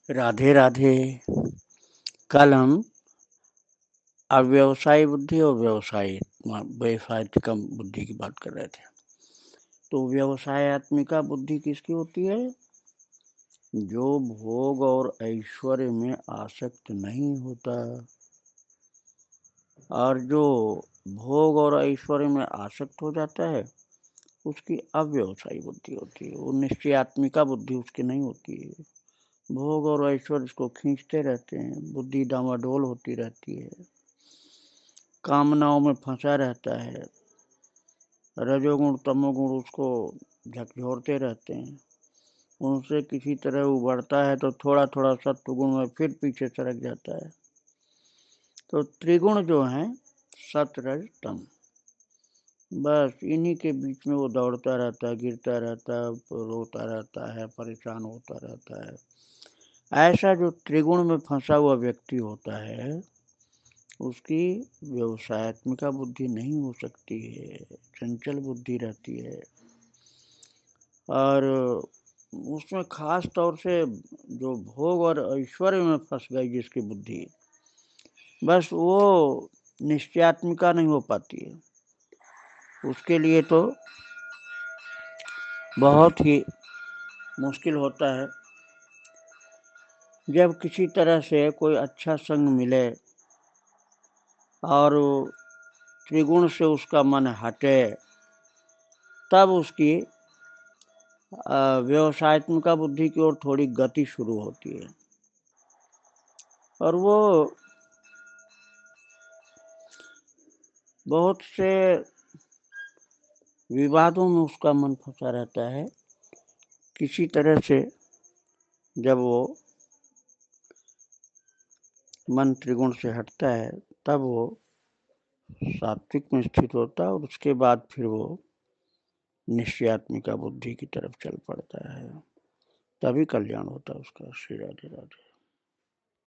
राधे राधे। कल हम अव्यवसायी बुद्धि और व्यवसायिक बुद्धि की बात कर रहे थे। तो व्यवसायत्मिका बुद्धि किसकी होती है? जो भोग और ऐश्वर्य में आसक्त नहीं होता। और जो भोग और ऐश्वर्य में आसक्त हो जाता है उसकी अव्यवसायी बुद्धि होती है। वो निश्चयात्मिका बुद्धि उसकी नहीं होती है। भोग और ऐश्वर्य उसको खींचते रहते हैं, बुद्धि डामाडोल होती रहती है, कामनाओं में फंसा रहता है, रजोगुण तमोगुण उसको झकझोरते रहते हैं। उनसे किसी तरह उबरता है तो थोड़ा थोड़ा सत्वगुण में फिर पीछे सरक जाता है। तो त्रिगुण जो हैं सत रज तम, बस इन्हीं के बीच में वो दौड़ता रहता है, गिरता रहता है, रोता रहता है, परेशान होता रहता है। ऐसा जो त्रिगुण में फंसा हुआ व्यक्ति होता है उसकी व्यवसायत्मिका बुद्धि नहीं हो सकती है, चंचल बुद्धि रहती है। और उसमें खास तौर से जो भोग और ऐश्वर्य में फंस गई जिसकी बुद्धि, बस वो निश्चयात्मिका नहीं हो पाती है। उसके लिए तो बहुत ही मुश्किल होता है जब किसी तरह से कोई अच्छा संग मिले और त्रिगुण से उसका मन हटे, तब उसकी व्यवसायत्मिका बुद्धि की ओर थोड़ी गति शुरू होती है। और वो बहुत से विवादों में उसका मन फंसा रहता है। किसी तरह से जब वो मन त्रिगुण से हटता है तब वो सात्विक में स्थित होता है और उसके बाद फिर वो निश्चयात्मिका बुद्धि की तरफ चल पड़ता है। तभी कल्याण होता है उसका। श्री राधे राधे।